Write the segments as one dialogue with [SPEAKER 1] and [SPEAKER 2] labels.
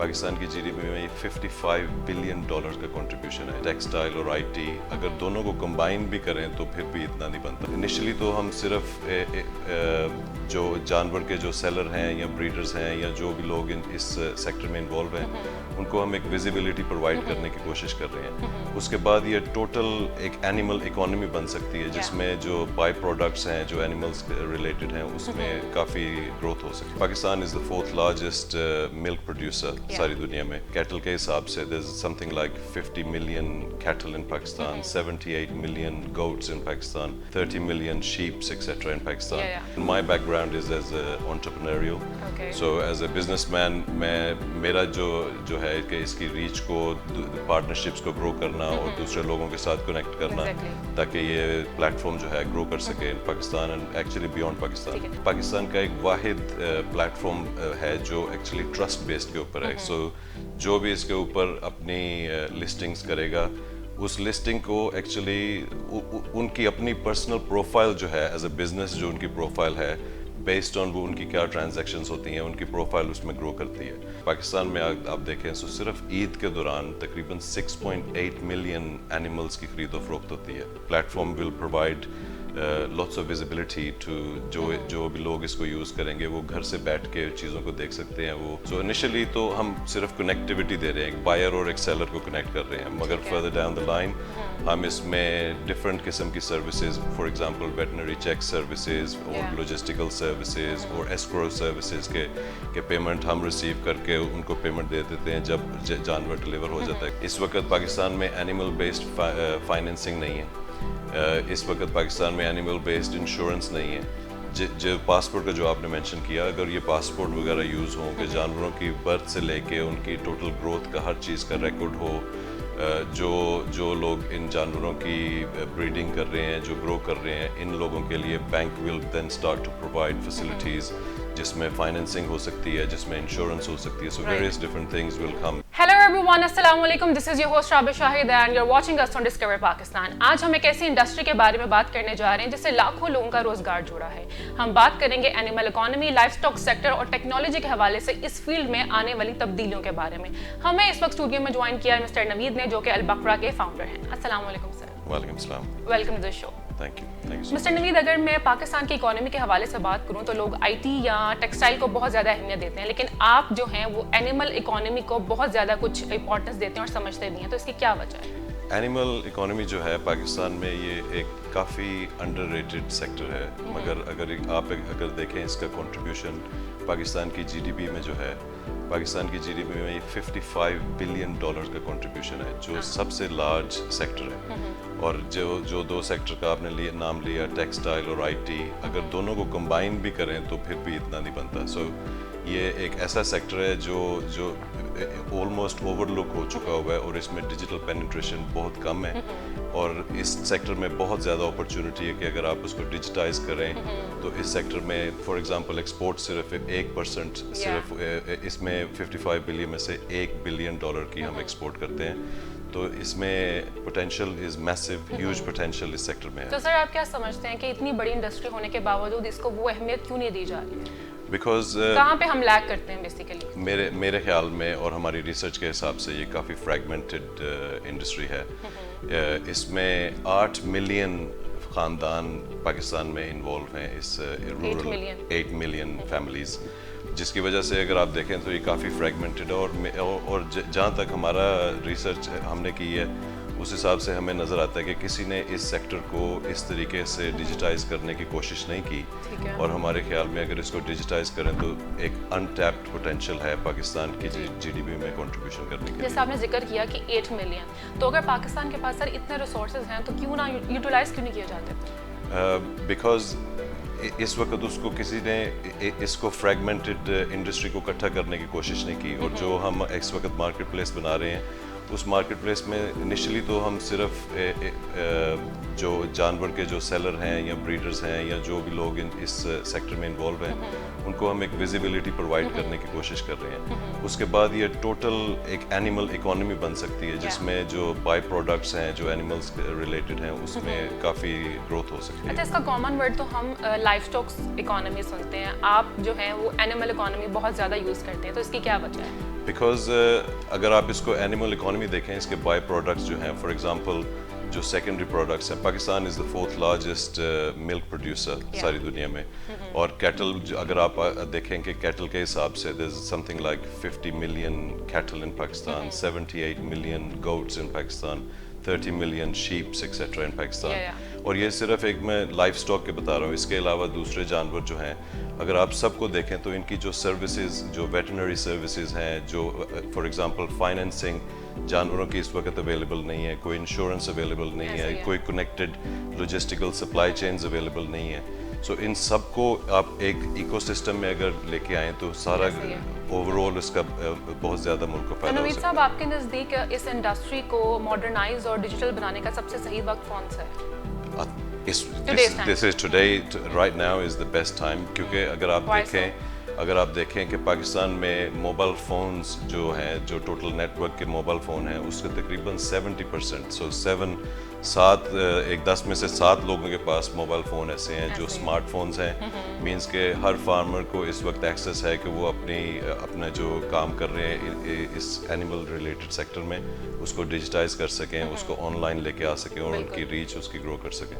[SPEAKER 1] पाकिस्तान की जीडीपी में $55 बिलियन का कंट्रीब्यूशन है। टेक्सटाइल और आईटी अगर दोनों को कंबाइन भी करें तो फिर भी इतना नहीं बनता। इनिशियली तो हम सिर्फ जो जानवर के जो सेलर हैं या ब्रीडर्स हैं या जो भी लोग इस सेक्टर में इन्वॉल्व हैं उनको हम एक विजिबिलिटी प्रोवाइड करने की कोशिश कर रहे हैं। उसके बाद ये टोटल एक एनिमल इकोनॉमी बन सकती है जिसमें जो बाई प्रोडक्ट्स हैं जो एनिमल्स रिलेटेड हैं उसमें काफ़ी ग्रोथ हो सकती है। Pakistan is the 4th largest milk producer सारी दुनिया में। कैटल के हिसाब से there is something like 50 million cattle in Pakistan, 78 million goats in Pakistan, 30 million sheep, etc. in Pakistan. My background is as entrepreneurial. So as a businessman, मेरा जो है कि इसकी रीच को, पार्टनरशिप्स को ग्रो करना और दूसरे लोगों के साथ कनेक्ट करना ताकि ये प्लेटफॉर्म जो है ग्रो कर सके in Pakistan and actually beyond Pakistan. Pakistan का एक वाहिद प्लेटफॉर्म है जो एक्चुअली ट्रस्ट बेस्ड के ऊपर है। सो जो भी इसके ऊपर अपनी लिस्टिंग्स करेगा उस लिस्टिंग को एक्चुअली उनकी अपनी पर्सनल प्रोफाइल जो है एज अ बिजनेस जो उनकी प्रोफाइल है बेस्ड ऑन वो उनकी क्या ट्रांजैक्शंस होती हैं उनकी प्रोफाइल उसमें ग्रो करती है। पाकिस्तान में आप देखें तो सिर्फ ईद के दौरान तकरीबन 6.8 मिलियन एनिमल्स की खरीदो फरोख्त होती है। Platform will provide lots of visibility to जो भी लोग इसको यूज़ करेंगे वो घर से बैठ के चीज़ों को देख सकते हैं। वो सो इनिशियली तो हम सिर्फ कनेक्टिविटी दे रहे हैं, एक बायर और एक सेलर को कनेक्ट कर रहे हैं, मगर फर्दर डाउन द लाइन हम इसमें डिफरेंट किस्म की services, for example veterinary check services और लॉजिस्टिकल सर्विसेज और एस्क्रो सर्विसेज के पेमेंट हम रिसीव करके उनको पेमेंट दे देते हैं जब जानवर डिलीवर हो जाता है। इस वक्त पाकिस्तान में एनिमल बेस्ड फाइनेंसिंग नहीं है, इस वक्त पाकिस्तान में एनिमल बेस्ड इंश्योरेंस नहीं है। जो पासपोर्ट का जो आपने मेंशन किया, अगर ये पासपोर्ट वगैरह यूज़ हों कि जानवरों की बर्थ से लेके उनकी टोटल ग्रोथ का हर चीज़ का रिकॉर्ड हो, जो लोग इन जानवरों की ब्रीडिंग कर रहे हैं, जो ग्रो कर रहे हैं, इन लोगों के लिए bank will then start to provide facilities जिसमें फाइनेंसिंग हो सकती है, जिसमें इंश्योरेंस हो सकती है। So various different things will come.
[SPEAKER 2] Hello everyone, अस्सलाम वालेकुम। This is your host Rabi Shahid and you're watching us on Discover Pakistan। आज हम एक ऐसी इंडस्ट्री के बारे में बात करने जा रहे हैं जिससे लाखों लोगों का रोजगार जुड़ा है। हम बात करेंगे animal economy, life stock sector और टेक्नोलॉजी के हवाले से इस फील्ड में आने वाली तब्दीलियों के बारे में। हमें इस वक्त स्टूडियो में ज्वाइन किया है मिस्टर नवीद ने, जो कि अल बकरा के फाउंडर हैं। अस्सलाम वालेकुम सर।
[SPEAKER 1] वालेकुम सलाम।
[SPEAKER 2] Welcome to the show.
[SPEAKER 1] Thank you
[SPEAKER 2] mister Naveed, अगर मैं पाकिस्तान की इकोनॉमी के हवाले से बात करूं तो लोग आईटी या टेक्सटाइल को बहुत ज़्यादा अहमियत देते हैं, लेकिन आप जो हैं वो एनिमल इकोनॉमी को बहुत ज़्यादा कुछ इंपॉर्टेंस देते हैं और समझते भी हैं, तो इसकी क्या वजह है?
[SPEAKER 1] एनिमल इकोनॉमी जो है पाकिस्तान में ये एक काफ़ी अंडररेटेड सेक्टर है, मगर अगर देखें इसका कंट्रीब्यूशन पाकिस्तान की जीडीपी में जो है, पाकिस्तान की जीडीपी में $55 बिलियन का कंट्रीब्यूशन है जो सबसे लार्ज सेक्टर है। और जो दो सेक्टर का आपने नाम लिया टेक्सटाइल और आईटी, अगर दोनों को कंबाइन भी करें तो फिर भी इतना नहीं बनता। सो ये एक ऐसा सेक्टर है जो ऑलमोस्ट ओवरलुक हो चुका हुआ है और इसमें डिजिटल पेनिट्रेशन बहुत कम है और इस सेक्टर में बहुत ज़्यादा अपॉर्चुनिटी है कि अगर आप उसको डिजिटाइज करें तो इस सेक्टर में फॉर एग्जांपल एक्सपोर्ट सिर्फ 1%, सिर्फ इसमें 55 बिलियन में से $1 बिलियन की हम एक्सपोर्ट करते हैं। तो इसमें potential is massive, huge potential इस सेक्टर में है।
[SPEAKER 2] तो सर आप क्या समझते हैं कि इतनी बड़ी इंडस्ट्री होने के बावजूद इसको वो अहमियत क्यों नहीं दी जा रही है?
[SPEAKER 1] बिकॉज
[SPEAKER 2] कहाँ पे हम लैग करते हैं बेसिकली?
[SPEAKER 1] मेरे ख्याल में और हमारी रिसर्च के हिसाब से ये काफ़ी फ्रैगमेंटेड इंडस्ट्री है। इसमें 8 मिलियन ख़ानदान पाकिस्तान में इन्वॉल्व हैं इस रूरल 8 मिलियन फैमिलीज़, जिसकी वजह से अगर आप देखें तो ये काफ़ी फ्रैगमेंटेड है। और जहाँ तक हमारा रिसर्च हमने की है उस हिसाब से हमें नज़र आता है कि किसी ने इस सेक्टर को इस तरीके से डिजिटाइज करने की कोशिश नहीं की और हमारे ख्याल में अगर इसको डिजिटाइज करें तो एक अनटैप्ड पोटेंशियल है पाकिस्तान की जीडीपी में कंट्रीब्यूशन करने के।
[SPEAKER 2] जैसे आपने जिक्र किया कि 8 मिलियन, तो अगर पाकिस्तान के पास सर इतने रिसोर्सेज हैं तो क्यों ना यूटिलाइज क्यों नहीं किए जाते?
[SPEAKER 1] बिकॉज इस वक्त उसको किसी ने इसको फ्रैगमेंटेड इंडस्ट्री को इकट्ठा करने की कोशिश नहीं की और जो हम इस वक्त मार्केट प्लेस बना रहे हैं उस मार्केट प्लेस में इनिशियली तो हम सिर्फ जो जानवर के जो सेलर हैं या ब्रीडर्स हैं या जो भी लोग इस सेक्टर में इन्वॉल्व हैं उनको हम एक विजिबिलिटी प्रोवाइड करने की कोशिश कर रहे हैं। उसके बाद ये टोटल एक एनिमल इकोनॉमी बन सकती है जिसमें जो बाई प्रोडक्ट्स हैं जो एनिमल्स रिलेटेड हैं उसमें काफ़ी ग्रोथ हो सकती है।
[SPEAKER 2] अच्छा, इसका कॉमन वर्ड तो हम लाइफ स्टॉक इकोनॉमी सुनते हैं, आप जो है वो एनिमल इकोनॉमी बहुत ज़्यादा यूज़ करते हैं, तो इसकी क्या वजह है?
[SPEAKER 1] बिकॉज अगर आप इसको एनिमल इकोनॉमी देखें, इसके बाई प्रोडक्ट्स जो हैं, फॉर एग्जांपल जो सेकेंडरी प्रोडक्ट्स हैं, Pakistan is the fourth largest milk producer सारी दुनिया में, और कैटल अगर आप देखें कि कैटल के हिसाब से there is something like 50 million cattle in Pakistan, 78 million goats in Pakistan, 30 million sheeps etcetera in Pakistan. और ये सिर्फ एक मैं लाइफ स्टॉक के बता रहा हूँ, इसके अलावा दूसरे जानवर जो हैं अगर आप सबको देखें तो इनकी जो सर्विसेज, जो वेटनरी सर्विसेज हैं, जो फॉर एग्जांपल फाइनेंसिंग जानवरों की इस वक्त अवेलेबल नहीं है, कोई इंश्योरेंस अवेलेबल नहीं है, कोई connected logistical supply chains available नहीं है। सो इन सब को आप एक इकोसिस्टम में अगर लेके आएँ तो सारा ओवरऑल इसका बहुत ज़्यादा मुल्क को फायदा हो
[SPEAKER 2] नवीद
[SPEAKER 1] सकता
[SPEAKER 2] साहब, आपके नज़दीक इस इंडस्ट्री को मॉडर्नाइज और डिजिटल बनाने का सबसे सही वक्त कौन सा है?
[SPEAKER 1] This is today, right now is the best time, क्योंकि अगर आप देखें कि पाकिस्तान में मोबाइल फ़ोन्स जो हैं, जो टोटल नेटवर्क के मोबाइल फ़ोन हैं उसके तकरीबन 70%, सो 10 में से 7 लोगों के पास मोबाइल फ़ोन ऐसे हैं जो स्मार्टफोन्स हैं। मींस के हर फार्मर को इस वक्त एक्सेस है कि वो अपना जो काम कर रहे हैं इस एनिमल रिलेटेड सेक्टर में उसको डिजिटाइज कर सकें, उसको ऑनलाइन लेके आ सकें और उनकी रीच उसकी ग्रो कर सकें।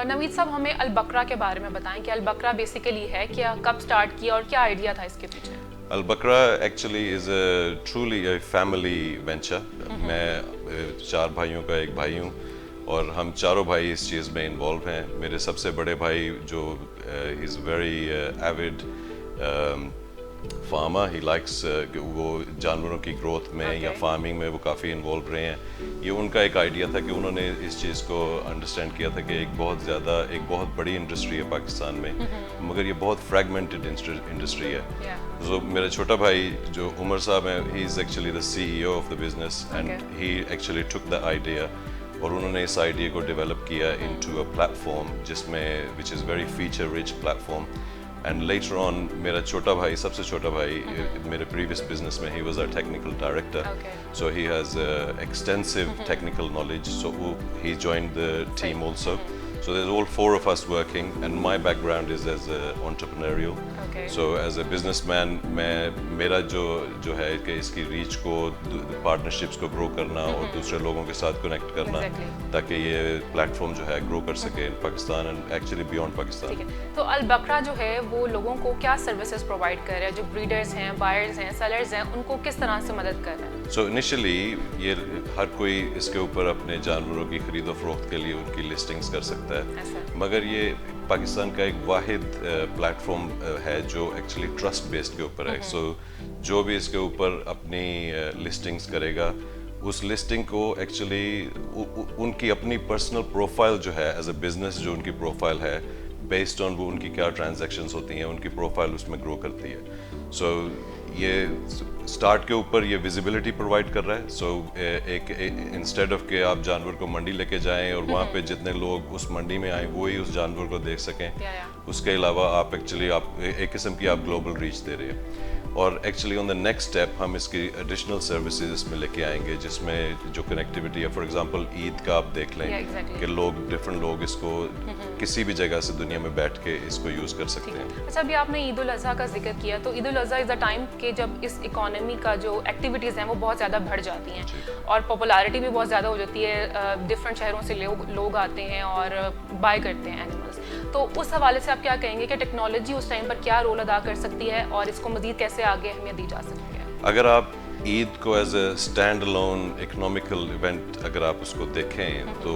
[SPEAKER 2] नवीद साहब, हमें अलबकरा के बारे में बताएं कि अलबकरा बेसिकली है क्या, कब स्टार्ट किया और क्या आइडिया था इसके पीछे?
[SPEAKER 1] Albaqara actually is truly a family venture. मैं 4 भाइयों का एक भाई हूँ और हम चारों भाई इस चीज़ में इन्वॉल्व हैं। मेरे सबसे बड़े भाई जो is very Avid farmer, he likes, वो जानवरों की ग्रोथ में या फार्मिंग में वो काफ़ी इन्वॉल्व रहे हैं। ये उनका एक आइडिया था कि उन्होंने इस चीज़ को अंडरस्टैंड किया था कि एक बहुत बड़ी इंडस्ट्री है पाकिस्तान में, मगर ये बहुत फ्रैगमेंटेड इंडस्ट्री है। तो मेरा छोटा भाई जो उमर साहब हैं, he is actually the CEO of the business and he actually took the idea, और उन्होंने इस आइडिया को डेवलप किया इनटू अ प्लेटफॉर्म जिसमें which is very feature rich platform. And later on मेरा छोटा भाई, सबसे छोटा भाई, मेरे प्रीवियस बिजनेस में he was our technical director, so he has extensive technical knowledge, so he joined the team also. So there's all 4 of us working, and my background is as entrepreneurial. So as a businessman, मेरा जो है कि इसकी reach को, partnerships को grow करना और दूसरे लोगों के साथ कनेक्ट करना, ताकि ये प्लेटफॉर्म जो है ग्रो कर सके in Pakistan and actually beyond Pakistan.
[SPEAKER 2] तो अलबकरा जो है वो लोगों को क्या सर्विसेज प्रोवाइड कर रहा है? जो ब्रीडर्स हैं, बायर्स हैं, सेलर्स हैं, उनको किस तरह से मदद कर रहा है?
[SPEAKER 1] सो इनिशियली ये हर कोई इसके ऊपर अपने जानवरों की खरीदो फरोख्त के लिए उनकी लिस्टिंग्स कर सकता है, मगर ये पाकिस्तान का एक वाहिद प्लेटफॉर्म है जो एक्चुअली ट्रस्ट बेस्ड के ऊपर है। सो जो भी इसके ऊपर अपनी लिस्टिंग्स करेगा, उस लिस्टिंग को एक्चुअली उनकी अपनी पर्सनल प्रोफाइल जो है, एज अ बिजनेस जो उनकी प्रोफाइल है, बेस्ड ऑन वो उनकी क्या ट्रांजैक्शंस होती हैं, उनकी प्रोफाइल उसमें ग्रो करती है। सो ये स्टार्ट के ऊपर ये विजिबिलिटी प्रोवाइड कर रहा है। सो एक इंस्टेड ऑफ के आप जानवर को मंडी लेके जाएं और वहाँ पे जितने लोग उस मंडी में आए वो ही उस जानवर को देख सकें, उसके अलावा आप एक्चुअली एक किस्म की आप ग्लोबल रीच दे रहे हैं। और actually on the next step हम इसकी एडिशनल सर्विसेज इसमें लेके आएंगे, जिसमें जो कनेक्टिविटी है, फॉर एग्जांपल ईद का आप देख लें कि डिफरेंट लोग इसको किसी भी जगह से दुनिया में बैठ के इसको यूज़ कर सकते हैं।
[SPEAKER 2] अच्छा, अभी आपने ईद उल अज़हा का जिक्र किया, तो Eid ul Azha is the time कि जब इस इकोनॉमी का जो एक्टिविटीज़ हैं वो बहुत ज़्यादा बढ़ जाती हैं और पॉपुलैरिटी भी बहुत ज़्यादा हो जाती है। डिफरेंट शहरों से लोग आते हैं और बाय करते हैं एनिमल्स। तो उस हवाले से आप क्या कहेंगे कि टेक्नोलॉजी उस टाइम पर क्या रोल अदा कर सकती है और इसको मज़ीद कैसे आगे अहमियत दी जा सकती है?
[SPEAKER 1] अगर आप ईद को as a stand alone economical event अगर आप उसको देखें तो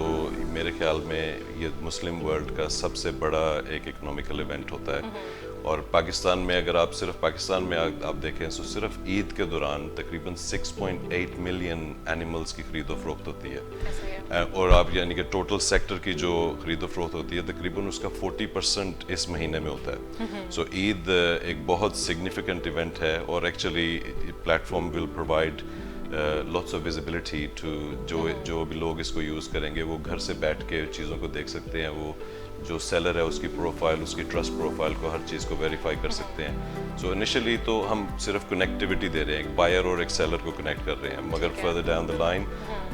[SPEAKER 1] मेरे ख्याल में ये मुस्लिम वर्ल्ड का सबसे बड़ा एक इकोनॉमिकल इवेंट होता है। और पाकिस्तान में अगर आप सिर्फ पाकिस्तान में आप देखें तो सिर्फ ईद के दौरान तकरीबन 6.8 मिलियन एनिमल्स की खरीदो फरोख्त होती है, और आप यानी कि टोटल सेक्टर की जो खरीदो फरोख्त होती है तकरीबन उसका 40% इस महीने में होता है। सो ईद एक बहुत सिग्निफिकेंट इवेंट है और actually platform will provide lots of visibility to जो भी लोग इसको यूज़ करेंगे वो घर से बैठ के चीज़ों को देख सकते हैं, वो जो सेलर है उसकी प्रोफाइल, उसकी ट्रस्ट प्रोफाइल को, हर चीज़ को वेरीफाई कर सकते हैं. सो इनिशियली तो हम सिर्फ कनेक्टिविटी दे रहे हैं, एक बायर और एक सेलर को कनेक्ट कर रहे हैं, मगर फर्दर डाउन द लाइन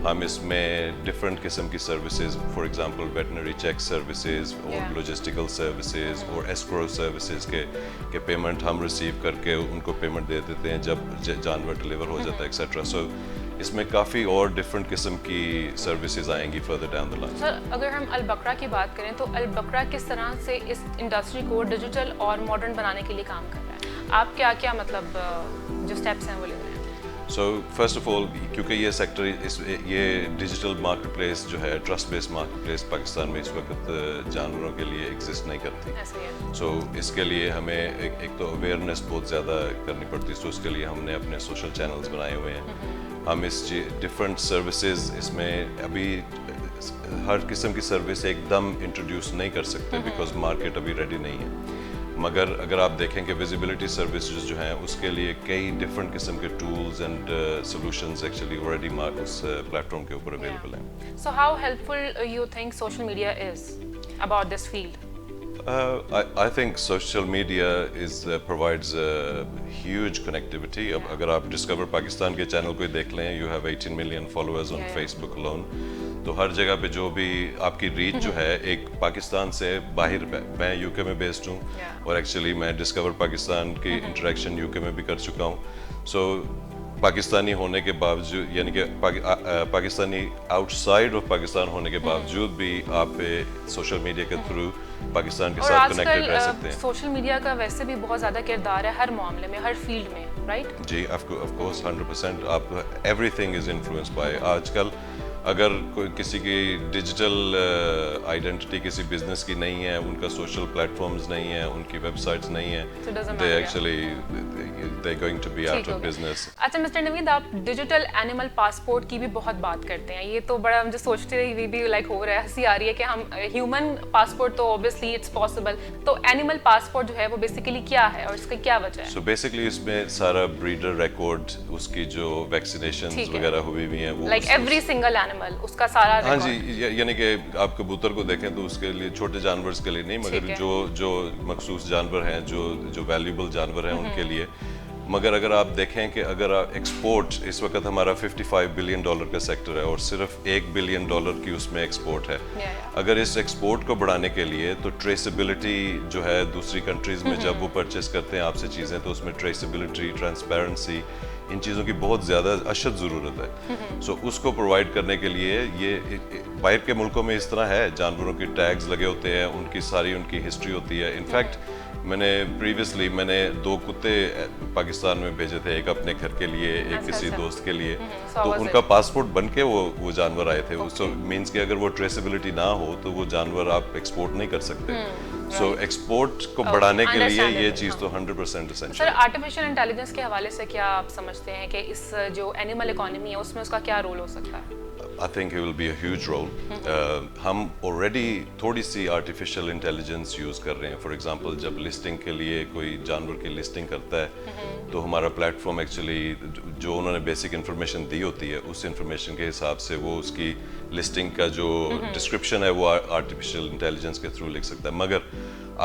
[SPEAKER 1] हम इसमें डिफरेंट किस्म की services, for example veterinary check services और लॉजिस्टिकल सर्विसेज और एस्क्रो सर्विसेज के पेमेंट हम रिसीव करके उनको पेमेंट दे देते हैं जब जानवर डिलीवर हो जाता है एक्सेट्रा. सो इसमें काफ़ी और डिफरेंट किस्म की सर्विसेज आएंगी further down the line.
[SPEAKER 2] Sir, अगर हम अल बकरा की बात करें तो अल बकरा किस तरह से इस इंडस्ट्री को डिजिटल और मॉडर्न बनाने के लिए काम कर रहा है? आप क्या क्या मतलब जो स्टेप्स हैं वो ले रहे हैं?
[SPEAKER 1] सो फर्स्ट ऑफ ऑल, क्योंकि ये सेक्टर ये डिजिटल मार्केट प्लेस जो है, trust based market place Pakistan में इस वक्त जानवरों के लिए एग्जिस्ट नहीं करती.
[SPEAKER 2] ऐसे ही है.
[SPEAKER 1] सो इसके लिए हमें एक तो अवेयरनेस बहुत ज़्यादा करनी पड़ती है. तो उसके लिए हमने अपने सोशल चैनल्स बनाए हुए हैं. हम इस डिफरेंट सर्विसेज इसमें अभी हर किस्म की सर्विस एकदम इंट्रोड्यूस नहीं कर सकते बिकॉज मार्केट अभी रेडी नहीं है. मगर अगर आप देखें कि विजिबिलिटी सर्विसेज जो हैं उसके लिए कई डिफरेंट किस्म के tools and solutions actually already उस प्लेटफॉर्म के ऊपर अवेलेबल हैं.
[SPEAKER 2] So how helpful you think social media is about this field?
[SPEAKER 1] I think social media provides huge connectivity. अब अगर आप डिस्कवर पाकिस्तान के चैनल को देख लें, you have 18 million followers on Facebook alone. तो हर जगह पे जो भी आपकी रीच जो है एक पाकिस्तान से बाहर, मैं यूके में बेस्ड हूँ और एक्चुअली मैं डिस्कवर पाकिस्तान की इंटरेक्शन यूके में भी कर चुका हूँ. सो पाकिस्तानी होने के बावजूद, यानी कि पाकिस्तानी आउटसाइड ऑफ पाकिस्तान होने के बावजूद भी आप सोशल मीडिया के थ्रू पाकिस्तान के साथ कनेक्टेड रह सकते हैं.
[SPEAKER 2] सोशल मीडिया का वैसे भी बहुत ज़्यादा किरदार है हर मामले में, हर फील्ड में, राइट?
[SPEAKER 1] जी, ऑफ कोर्स 100%. आप एवरीथिंग इज इन्फ्लुएंस्ड बाय. आजकल अगर कोई किसी की डिजिटल आइडेंटिटी किसी बिजनेस की नहीं है, उनका सोशल प्लेटफॉर्म्स नहीं है, उनकी वेबसाइट्स नहीं है, they actually they going to be out of business.
[SPEAKER 2] अच्छा मिस्टर नवीद, आप डिजिटल एनिमल पासपोर्ट की भी बहुत बात करते हैं. ये तो बड़ा मुझे सोचते हुए भी लाइक हो रहा है, हंसी आ रही है कि हम ह्यूमन पासपोर्ट तो ऑब्वियसली इट्स पॉसिबल, तो एनिमल पासपोर्ट जो है वो बेसिकली क्या है और इसकी क्या वजह है?
[SPEAKER 1] सो बेसिकली इसमें सारा ब्रीडर रिकॉर्ड, उसकी जो वैक्सीनेशंस वगैरह हुई हुई हैं, वो
[SPEAKER 2] लाइक एवरी सिंगल एनिमल उसका सारा.
[SPEAKER 1] हाँ जी, यानी कि आप कबूतर को देखें तो उसके लिए, छोटे जानवर के लिए नहीं, मगर जो मखसूस जानवर हैं, जो वैल्यूबल जानवर हैं उनके लिए. मगर अगर आप देखें कि अगर आप एक्सपोर्ट, इस वक्त हमारा $55 बिलियन का सेक्टर है और सिर्फ $1 बिलियन की उसमें एक्सपोर्ट है. अगर इस एक्सपोर्ट को बढ़ाने के लिए तो ट्रेसेबिलिटी जो है दूसरी कंट्रीज में जब वो परचेस करते हैं आपसे चीज़ें, तो उसमें ट्रेसेबिलिटी, ट्रांसपेरेंसी, इन चीज़ों की बहुत ज़्यादा अशद ज़रूरत है. सो उसको प्रोवाइड करने के लिए ये बाहर के मुल्कों में इस तरह है, जानवरों की टैग्स लगे होते हैं, उनकी हिस्ट्री होती है. इनफैक्ट मैंने 2 कुत्ते पाकिस्तान में भेजे थे, एक अपने घर के लिए, एक किसी दोस्त के लिए. तो उनका पासपोर्ट बन के वो जानवर आए थे. उसको मीन्स कि अगर वो ट्रेसेबिलिटी ना हो तो वो जानवर आप एक्सपोर्ट नहीं कर सकते. सो एक्सपोर्ट को बढ़ाने के लिए ये चीज़ तो 100% एसेंशियल.
[SPEAKER 2] सर, आर्टिफिशियल इंटेलिजेंस के हवाले से क्या आप समझते हैं कि इस जो एनिमल इकोनॉमी है उसमें उसका क्या रोल हो सकता है?
[SPEAKER 1] I think it will be a huge role. हम already थोड़ी सी artificial intelligence यूज़ कर रहे हैं. For example, जब लिस्टिंग के लिए कोई जानवर की लिस्टिंग करता है तो हमारा प्लेटफॉर्म एक्चुअली जो उन्होंने बेसिक इन्फॉर्मेशन दी होती है उस इन्फॉर्मेशन के हिसाब से वो उसकी लिस्टिंग का जो डिस्क्रिप्शन है वो आर्टिफिशियल इंटेलिजेंस के थ्रू लिख सकता है. मगर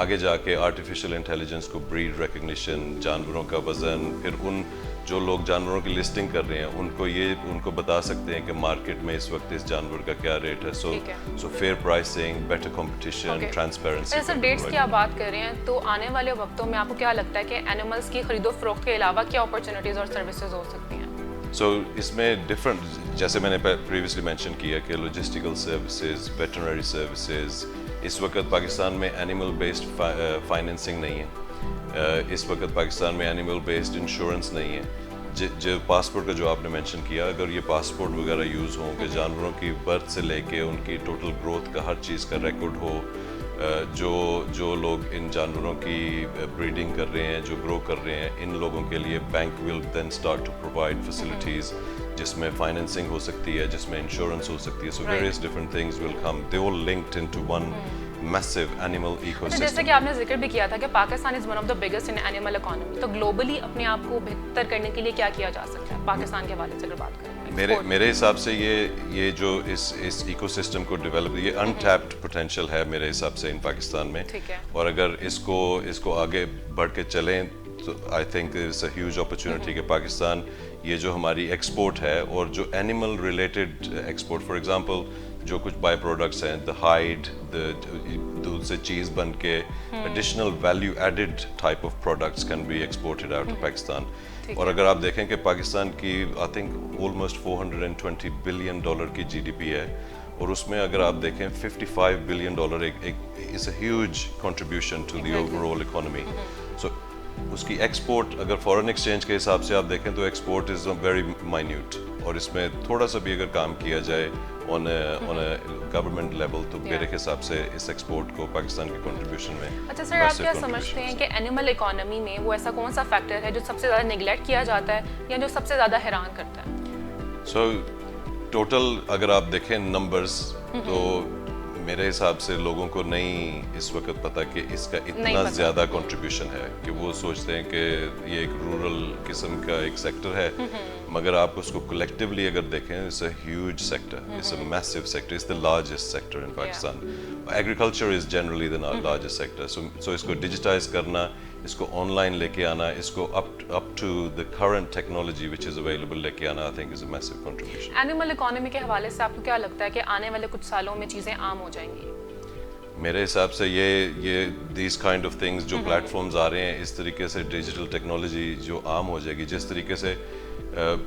[SPEAKER 1] आगे जाके आर्टिफिशियल इंटेलिजेंस को ब्रीड रिकग्निशन, जानवरों का वज़न, फिर उन जो लोग जानवरों की लिस्टिंग कर रहे हैं उनको बता सकते हैं कि मार्केट में इस वक्त इस जानवर का क्या रेट है. So fair pricing, better competition, transparency.
[SPEAKER 2] Sir, dates की आप बात कर रहे हैं तो आने वाले वक्तों में आपको क्या लगता है कि एनिमल्स की खरीदो फरोख्त के अलावा क्या अपॉर्चुनिटीज़ और सर्विसेज हो सकती हैं?
[SPEAKER 1] सो इसमें डिफरेंट, जैसे मैंने प्रीवियसली मेंशन किया कि लॉजिस्टिकल सर्विसेज, वेटरनरी सर्विसेज. इस वक्त पाकिस्तान में एनिमल बेस्ड फाइनेंसिंग नहीं है. इस वक्त पाकिस्तान में एनिमल बेस्ड इंश्योरेंस नहीं है. जो पासपोर्ट का जो आपने मेंशन किया, अगर ये पासपोर्ट वगैरह यूज़ हों कि जानवरों की बर्थ से लेके उनकी टोटल ग्रोथ का हर चीज़ का रिकॉर्ड हो, जो लोग इन जानवरों की ब्रीडिंग कर रहे हैं, जो ग्रो कर रहे हैं, इन लोगों के लिए bank will then start to provide facilities जिसमें फाइनेंसिंग हो सकती है, जिसमें इंश्योरेंस हो सकती है. So various different things will come, they all linked into one massive animal ecosystem.
[SPEAKER 2] जैसे कि आपने जिक्र भी किया था कि Pakistan is one of the biggest in animal economy, तो ग्लोबली अपने आप को बेहतर करने के लिए क्या किया जा सकता है? پاکستان کے حوالے سے اگر بات کریں؟
[SPEAKER 1] میرے حساب سے یہ جو اس ایکو سسٹم کو ڈیولپ، یہ انٹیپڈ پوٹینشیل ہے میرے حساب سے ان پاکستان میں، اور اگر اس کو آگے بڑھ کے چلیں تو I think it's a huge opportunity کہ پاکستان یہ جو ہماری ایکسپورٹ ہے اور جو animal related export, for example جو کچھ بائی پروڈکٹس ہیں، دا ہائڈ، دودھ سے چیز بن کے additional value added type of products can be exported out of Pakistan. اور اگر آپ دیکھیں کہ پاکستان کی آئی تھنک آلموسٹ $420 بلین کی جی ڈی پی ہے، اور اس میں اگر آپ دیکھیں $55 billion is a huge contribution to the overall economy. So اس کی ایکسپورٹ اگر فارن ایکسچینج کے حساب سے آپ دیکھیں تو ایکسپورٹ از ویری مائنیوٹ، اور اس میں تھوڑا سا بھی اگر کام کیا جائے آن اے گورنمنٹ لیول تو میرے حساب سے اس ایکسپورٹ کو پاکستان کی کنٹریبیوشن میں.
[SPEAKER 2] اچھا سر، آپ کیا سمجھتے ہیں کہ اینیمل اکانومی میں وہ ایسا کون سا فیکٹر ہے جو سب سے زیادہ نیگلیکٹ کیا جاتا ہے یا جو سب سے زیادہ حیران کرتا ہے؟
[SPEAKER 1] سو ٹوٹل اگر آپ دیکھیں نمبرز تو میرے حساب سے لوگوں کو نہیں اس وقت پتہ کہ اس کا اتنا زیادہ کنٹریبیوشن ہے، کہ وہ سوچتے ہیں کہ یہ ایک رورل قسم کا ایک سیکٹر ہے، مگر آپ اس کو کلیکٹیولی اگر دیکھیں it's a huge sector, it's a massive sector, it's the largest sector in Pakistan. Agriculture is generally the largest sector. So اس کو ڈیجیٹائز کرنا، اس کو آن لائن لے کے آنا، اس کو up to the current technology which is available لے کے آنا، I think is a massive contribution.
[SPEAKER 2] Animal economy کے حوالے سے آپ کو کیا لگتا ہے کہ آنے والے کچھ سالوں میں چیزیں عام ہو جائیں گی؟
[SPEAKER 1] میرے حساب سے یہ دیز کائنڈ آف تھنگز جو پلیٹ فارمز آ رہے ہیں، اس طریقے سے ڈیجیٹل ٹیکنالوجی جو عام ہو جائے گی، جس طریقے سے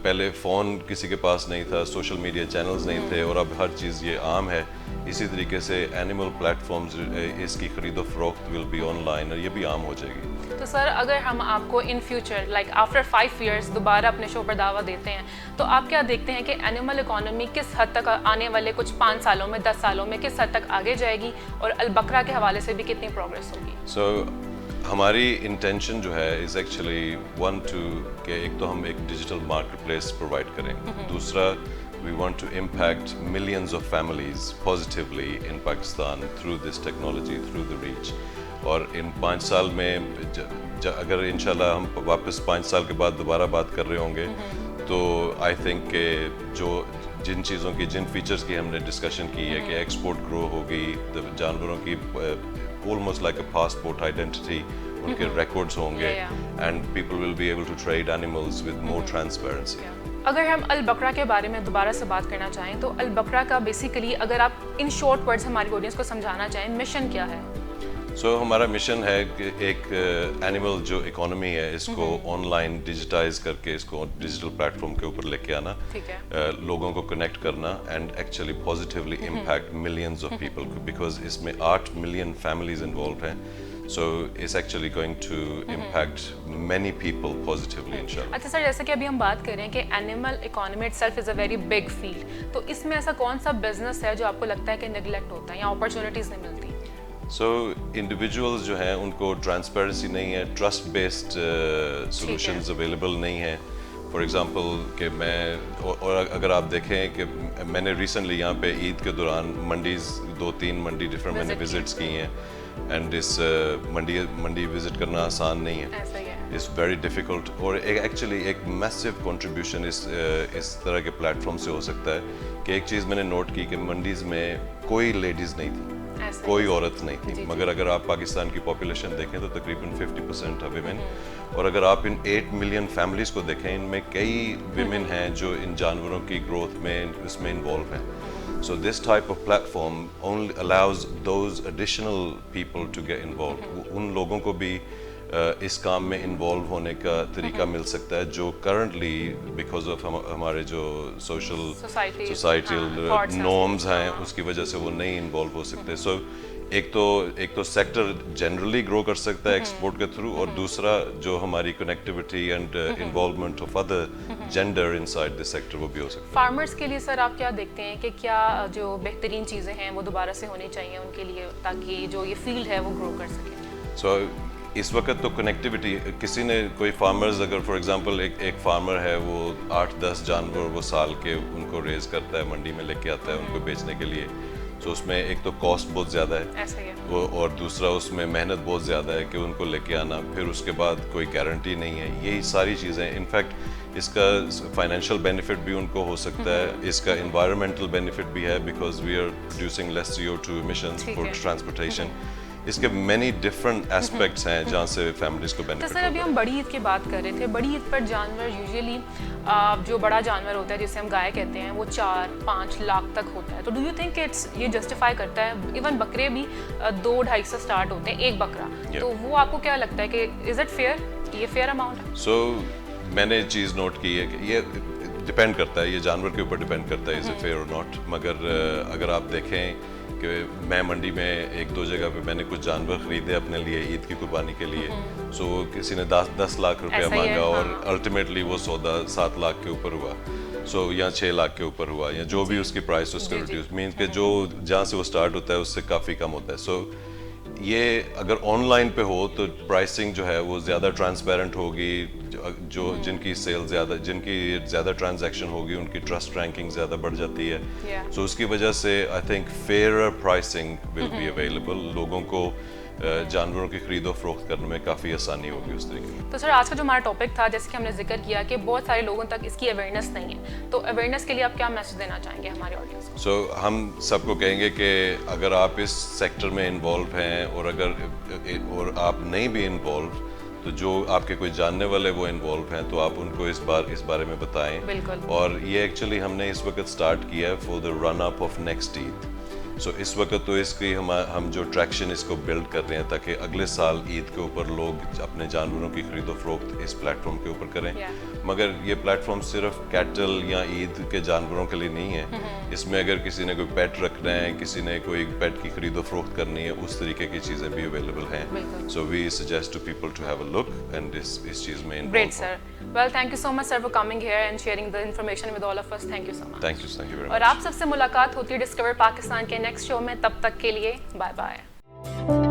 [SPEAKER 1] پہلے فون کسی کے پاس نہیں تھا، سوشل میڈیا چینلز نہیں تھے، اور اب ہر چیز یہ عام ہے، اسی طریقے سے اینیمل پلیٹ فارمز اس کی خرید و فروخت ول بی آن لائن، اور یہ بھی عام ہو جائے گی.
[SPEAKER 2] تو سر اگر ہم آپ کو in future like after 5 years دوبارہ اپنے شو پر دعویٰ دیتے ہیں تو آپ کیا دیکھتے ہیں کہ اینیمل اکانومی کس حد تک آنے والے کچھ 5 سالوں میں 10 سالوں میں کس حد تک آگے جائے گی، اور البقرہ کے حوالے سے بھی کتنی پروگریس ہوگی؟
[SPEAKER 1] سو ہماری انٹینشن جو ہے از ایکچولی کہ ایک تو ہم ایک ڈیجیٹل مارکیٹ پلیس پرووائڈ کریں، دوسرا we want to impact millions of families positively in Pakistan through this technology, through the reach. اور ان 5 سال میں اگر انشاءاللہ ہم واپس 5 سال کے بعد دوبارہ بات کر رہے ہوں گے تو آئی تھنک کہ جن چیزوں کی، جن فیچرز کی ہم نے ڈسکشن کی ہے کہ ایکسپورٹ گرو ہوگی، جانوروں کی almost like a passport identity، ان کے ریکارڈز ہوں گے، and people will be able to trade animals with more transparency.
[SPEAKER 2] اگر ہم البقرہ کے بارے میں دوبارہ سے بات کرنا چاہیں تو البقرہ کا بیسیکلی اگر آپ ان شارٹ ورڈز ہماری آڈینس کو سمجھانا چاہیں، مشن کیا ہے؟
[SPEAKER 1] سو ہمارا مشن ہے کہ ایک اینیمل جو اکانومی ہے اس کو آن لائن ڈیجیٹائز کر کے اس کو ڈیجیٹل پلیٹ فارم کے اوپر لے کے آنا، لوگوں کو کنیکٹ کرنا، and actually positively impact millions of people, because اس میں 8 ملین فیملیز انوالو ہیں. So it's actually going to impact many people positively inshallah.
[SPEAKER 2] اچھا سر، جیسے کہ ابھی ہم بات کر رہے ہیں کہ animal economy it self is a very big field, تو اس میں ایسا کون سا بزنس ہے جو آپ کو لگتا ہے کہ نیگلیکٹ ہوتا ہے یا اپرچونیٹیز نہیں ملتی؟
[SPEAKER 1] سو انڈیویجولز جو ہیں ان کو ٹرانسپیرنسی نہیں ہے، ٹرسٹ بیسڈ سولوشنز اویلیبل نہیں ہیں. فار ایگزامپل کہ میں، اور اگر آپ دیکھیں کہ میں نے ریسنٹلی یہاں پہ عید کے دوران منڈیز 2-3 منڈی ڈفرینٹ میں نے وزٹس کی ہیں، اینڈ اس منڈی وزٹ کرنا آسان نہیں ہے، اٹس ویری ڈیفیکلٹ. اور ایکچولی ایک میسو کنٹریبیوشن اس طرح کے پلیٹ فارم سے ہو سکتا ہے کہ ایک چیز میں نے نوٹ کی کہ منڈیز میں کوئی لیڈیز نہیں تھی، کوئی عورت نہیں تھی، مگر اگر آپ پاکستان کی پاپولیشن دیکھیں تو تقریباً 50% ہے ویمن، اور اگر آپ ان 8 ملین فیملیز کو دیکھیں ان میں کئی ویمن ہیں جو ان جانوروں کی گروتھ میں اس میں انوالو ہیں. So this type of platform only allows those additional people to get involved. ان لوگوں کو بھی اس کام میں انوالو ہونے کا طریقہ مل سکتا ہے جو کرنٹلی بیکاز آف ہمارے جو سوسائٹل نارمز ہیں اس کی وجہ سے وہ نہیں انوالو ہو سکتے. سو ایک تو سیکٹر جنرلی گرو کر سکتا ہے ایکسپورٹ کے تھرو، اور دوسرا جو ہماری connectivity and involvement of other gender in side this sector وہ بھی ہو سکتا ہے.
[SPEAKER 2] فارمرز کے لیے سر آپ کیا دیکھتے ہیں کہ کیا جو بہترین چیزیں ہیں وہ دوبارہ سے ہونی چاہیے ان کے لیے تاکہ جو یہ فیلڈ ہے وہ گرو کر سکے؟
[SPEAKER 1] سو اس وقت تو کنیکٹیوٹی، کسی نے کوئی فارمرز اگر فار ایگزامپل ایک فارمر ہے وہ 8-10 جانور وہ سال کے ان کو ریز کرتا ہے، منڈی میں لے کے آتا ہے ان کو بیچنے کے لیے، تو اس میں ایک تو کاسٹ بہت زیادہ ہے وہ، اور دوسرا اس میں محنت بہت زیادہ ہے کہ ان کو لے کے آنا، پھر اس کے بعد کوئی گارنٹی نہیں ہے. یہی ساری چیزیں انفیکٹ اس کا فائنینشیل بینیفٹ بھی ان کو ہو سکتا ہے, اس کا انوائرمنٹل بینیفٹ بھی ہے because we are producing less CO2 emissions for transportation. اس کے مینی ڈفرنٹ ایسپیکٹس ہیں جہاں سے فیملیز کو
[SPEAKER 2] تو
[SPEAKER 1] بینیفٹ
[SPEAKER 2] سر ابھی ہم بڑی عید کی بات کر رہے تھے. بڑی عید پر جانور یوزلی جو بڑا جانور ہوتا ہے جسے ہم گائے کہتے ہیں وہ 4-5 لاکھ تک ہوتا ہے. تو ڈو یو تھنک اٹس یہ جسٹیفائی کرتا ہے؟ ایون بکرے بھی 2-2.5 سے اسٹارٹ ہوتے ہیں ایک بکرا. تو وہ آپ کو کیا لگتا ہے کہ از اٹ فیئر, یہ فیئر اماؤنٹ ہے؟
[SPEAKER 1] سو میں نے چیز نوٹ کی ہے کہ یہ ڈپینڈ کرتا ہے, یہ جانور کے اوپر ڈپینڈ کرتا ہے از اٹ فیئر اور ناٹ. مگر اگر آپ دیکھیں کہ میں منڈی میں 1-2 جگہ پہ میں نے کچھ جانور خریدے اپنے لیے عید کی قربانی کے لیے, سو کسی نے 10 لاکھ روپیہ مانگا اور الٹیمیٹلی وہ سودا 7 لاکھ کے اوپر ہوا, سو یا 6 لاکھ کے اوپر ہوا, یا جو بھی اس کی پرائس اس کا ریڈیوس مینس کہ جو جہاں سے وہ سٹارٹ ہوتا ہے اس سے کافی کم ہوتا ہے. سو یہ اگر آن لائن پہ ہو تو پرائسنگ جو ہے وہ زیادہ ٹرانسپیرنٹ ہوگی, جو جن کی سیل زیادہ, جن کی زیادہ ٹرانزیکشن ہوگی ان کی ٹرسٹ رینکنگ زیادہ بڑھ جاتی ہے. سو اس کی وجہ سے I think fair pricing will be available, لوگوں کو جانوروں کی خرید و فروخت کرنے میں کافی آسانی ہوگی اس طریقے سے.
[SPEAKER 2] تو سر آج کا جو ہمارا ٹاپک تھا, جیسے کہ ہم نے ذکر کیا کہ بہت سارے لوگوں تک اس کی اویئرنیس نہیں ہے, تو اویئرنیس کے لیے آپ کیا میسج دینا چاہیں گے ہمارے آڈینس کو؟
[SPEAKER 1] سو ہم سب کو کہیں گے کہ اگر آپ اس سیکٹر میں انوالو ہیں اور آپ نہیں بھی انوالو, تو جو آپ کے کوئی جاننے والے وہ انوالو ہیں تو آپ ان کو اس بارے میں بتائیں.
[SPEAKER 2] بالکل.
[SPEAKER 1] اور یہ ایکچولی ہم نے اس وقت سٹارٹ کیا ہے for the run up of next Eid. So اس وقت تو اس کی ہم جو ٹریکشن اس کو بلڈ کر رہے ہیں تاکہ اگلے سال عید کے اوپر لوگ اپنے جانوروں کی خرید و فروخت اس پلیٹ فارم کے اوپر کریں. مگر یہ پلیٹ فارم صرف کیٹل یا عید کے جانوروں کے لیے نہیں ہے. اس میں اگر کسی نے کوئی پیٹ رکھنا ہے, کسی نے کوئی پیٹ کی خرید و فروخت کرنی ہے, اس طریقے کی چیزیں بھی اویلیبل ہیں. So we suggest to people to have a look and اس چیز میں involve.
[SPEAKER 2] Great sir. Well thank you so much sir for coming here and sharing the information with all of us. Thank you so much.
[SPEAKER 1] Thank you very much.
[SPEAKER 2] اور آپ سب سے ملاقات ہوتی ہے discover Pakistan کے نیکسٹ شو میں. تب تک کے لیے بائے بائے.